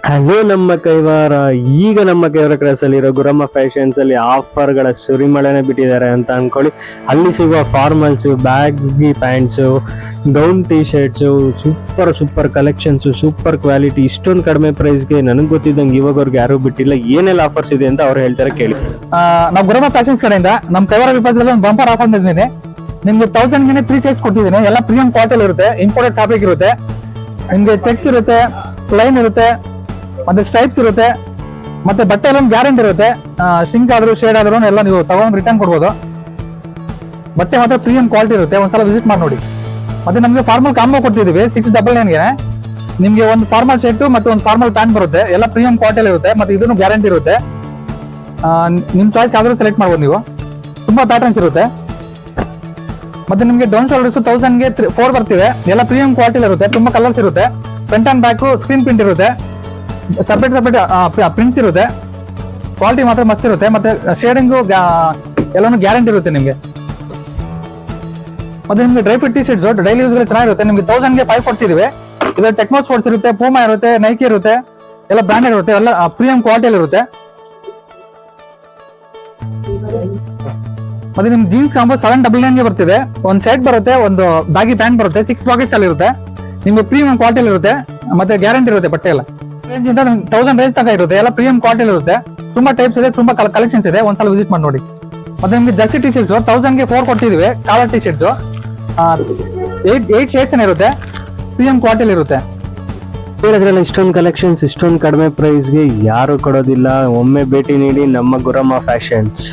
Hello ನಮ್ಮ ಕೈವಾರ. ಈಗ ನಮ್ಮ ಕೈವಾರ ಕ್ರಾಸ್ ಅಲ್ಲಿ ಇರೋ ಗುರಮ್ಮ ಫ್ಯಾಷನ್ಸ್ ಅಲ್ಲಿ ಆಫರ್ಗಳ ಸುರಿಮಳೆನೆ ಬಿಟ್ಟಿದ್ದಾರೆ ಅಂತ ಅನ್ಕೊಳ್ಳಿ. ಅಲ್ಲಿ ಸಿಗುವ formals, baggy pants, gown T shirts, super collections, super quality, ಇಷ್ಟೊಂದು ಕಡಿಮೆ ಪ್ರೈಸ್ಗೆ ನನಗೆ ಗೊತ್ತಿದ್ದಂಗೆ ಇವಾಗವ್ರಿಗೆ ಯಾರು ಬಿಟ್ಟಿಲ್ಲ. ಏನೆಲ್ಲ ಆಫರ್ಸ್ ಇದೆ ಅಂತ ಅವ್ರು ಹೇಳ್ತಾರೆ ಕೇಳಿ. ನಾವು ಗುರಮ್ಮ ಫ್ಯಾಷನ್ಸ್ ಕಡೆಯಿಂದ ನಮ್ಮ ಕೈವಾರ ವಿಭಾಗದಲ್ಲಿ ಒಂದು ಬಂಪರ್ ಆಫರ್ ಇದ್ದೀನಿ. ನಿಮ್ಗೆ 1000 3 ಚೈರ್ಸ್ ಕೊಡ್ತಿದ್ದೀನಿ. ಎಲ್ಲ ಪ್ರೀಮಿಯಂ ಕ್ವಾಲಿಟಿ ಇರುತ್ತೆ, ಇಂಪೋರ್ಟೆಡ್ ಫ್ಯಾಬ್ರಿಕ್ ಇರುತ್ತೆ, ನಿಮ್ಗೆ ಚೆಕ್ಸ್ ಇರುತ್ತೆ, ಪ್ಲೈನ್ ಇರುತ್ತೆ, ಮತ್ತೆ ಸ್ಟ್ರೈಪ್ಸ್ ಇರುತ್ತೆ, ಮತ್ತೆ ಬಟ್ಟೆ ಎಲ್ಲ ಗ್ಯಾರಂಟಿ ಇರುತ್ತೆ. ಶಿಂಕ್ ಆದ್ರೂ ಶೇಡ್ ಆದ್ರೂ ಎಲ್ಲ ನೀವು ತಗೊಂಡು ರಿಟರ್ನ್ ಕೊಡ್ಬೋದು. ಬಟ್ಟೆ ಮಾತ್ರ ಪ್ರೀಮಿಯಂ ಕ್ವಾಲಿಟಿ ಇರುತ್ತೆ, ಒಂದ್ಸಲ ವಿಸಿಟ್ ಮಾಡಿ ನೋಡಿ. ಮತ್ತೆ ನಮಗೆ ಫಾರ್ಮಲ್ ಕಾಂಬೋ ಕೊಡ್ತಿದೀವಿ 699ಗೆ. ನಿಮ್ಗೆ ಒಂದು ಫಾರ್ಮಲ್ ಶರ್ಟ್ ಮತ್ತೆ ಒಂದು ಫಾರ್ಮಲ್ ಪ್ಯಾಂಟ್ ಬರುತ್ತೆ, ಎಲ್ಲ ಪ್ರೀಮಿಯಂ ಕ್ವಾಲಿಟಿ ಇರುತ್ತೆ, ಮತ್ತೆ ಇದನ್ನು ಗ್ಯಾರಂಟಿ ಇರುತ್ತೆ. ನಿಮ್ ಚಾಯ್ಸ್ ಯಾವ್ದಾದ್ರು ಸೆಲೆಕ್ಟ್ ಮಾಡ್ಬೋದು ನೀವು. ತುಂಬಾ ಪ್ಯಾಟರ್ನ್ಸ್ ಇರುತ್ತೆ. ಮತ್ತೆ ನಿಮ್ಗೆ ಡೌನ್ ಶೋಲ್ಡರ್ಸ್ 1000ಗೆ 4 ಬರ್ತಿವೆ, ಎಲ್ಲ ಪ್ರೀಮಿಯಂ ಕ್ವಾಲಿಟಿ ಇರುತ್ತೆ, ತುಂಬಾ ಕಲರ್ಸ್ ಇರುತ್ತೆ, front and back screen print ಇರುತ್ತೆ, ಸಪರೇಟ್ ಪ್ರಿಂಟ್ಸ್ ಇರುತ್ತೆ, ಕ್ವಾಲಿಟಿ ಮಾತ್ರ ಮಸ್ತ್ ಇರುತ್ತೆ, ಮತ್ತೆ ಶೇಡಿಂಗು ಎಲ್ಲಾನು ಗ್ಯಾರಂಟಿ ಇರುತ್ತೆ ನಿಮ್ಗೆ. ಮತ್ತೆ ನಿಮ್ಗೆ dry fit T shirts daily use ಚೆನ್ನಾಗಿರುತ್ತೆ. ನಿಮ್ಗೆ 1000ಗೆ 5 ಕೊಡ್ತಿದೀವಿ. ಇದ್ರ ಟೆಕ್ನೋ ಸ್ಪೋರ್ಟ್ಸ್ ಇರುತ್ತೆ, ಪೂಮಾ ಇರುತ್ತೆ, ನೈಕಿ ಇರುತ್ತೆ, ಎಲ್ಲ ಬ್ರಾಂಡೆಡ್ ಇರುತ್ತೆ, ಎಲ್ಲ ಪ್ರೀಮಿಯಂ ಕ್ವಾಲಿಟಿಯಲ್ಲಿ ಇರುತ್ತೆ. ಮತ್ತೆ ನಿಮ್ಗೆ ಜೀನ್ಸ್ ಕಾಂಬೋ 799ಗೆ ಬರ್ತಿದೆ. ಒಂದು ಶರ್ಟ್ ಬರುತ್ತೆ, ಒಂದು ಬ್ಯಾಗಿ ಪ್ಯಾಂಟ್ ಬರುತ್ತೆ, 6 ಪಾಕೆಟ್ಸ್ ಅಲ್ಲಿ ಇರುತ್ತೆ, ನಿಮ್ಗೆ ಪ್ರೀಮಿಯಂ ಕ್ವಾಲಿಟಿಯಲ್ಲಿ ಇರುತ್ತೆ, ಮತ್ತೆ ಗ್ಯಾರಂಟಿ ಇರುತ್ತೆ. ಬಟ್ಟೆ ಎಲ್ಲ ರೇಂಜ್ ಇಂದ 1000 ರೇಂಜ್ ತನಕ ಇರುತ್ತೆ, ಎಲ್ಲ ಪ್ರೀಮಿಯಂ ಕ್ವಾಲಿಟಿ ಇರುತ್ತೆ. ತುಂಬಾ ಟೈಪ್ಸ್ ಇದೆ, ತುಂಬಾ ಕಲೆಕ್ಷನ್ಸ್ ಇದೆ, ಒಂದ್ಸಲ ವಿಸಿಟ್ ಮಾಡಿ ನೋಡಿ. ಮತ್ತೆ ನಿಮ್ಗೆ ಜರ್ಸಿ ಟಿ ಶರ್ಟ್ಸ್ 1000ಗೆ 4 ಕೊಡ್ತಿದೀವಿ. ಕಾಲರ್ ಟಿ ಶರ್ಟ್ಸ್ 8 ಶೇಡ್ಸ್ ಇರುತ್ತೆ, ಪ್ರೀಮಿಯಂ ಕ್ವಾಲಿಟಿಯಲ್ಲಿ ಇರುತ್ತೆ. ಹೇಳಿದ್ರಲ್ಲ, ಇಷ್ಟೊಂದು ಕಲೆಕ್ಷನ್ಸ್ ಇಷ್ಟೊಂದು ಕಡಿಮೆ ಪ್ರೈಸ್ಗೆ ಯಾರು ಕೊಡೋದಿಲ್ಲ. ಒಮ್ಮೆ ಭೇಟಿ ನೀಡಿ ನಮ್ಮ ಗುರಮ್ಮ ಫ್ಯಾಷನ್ಸ್.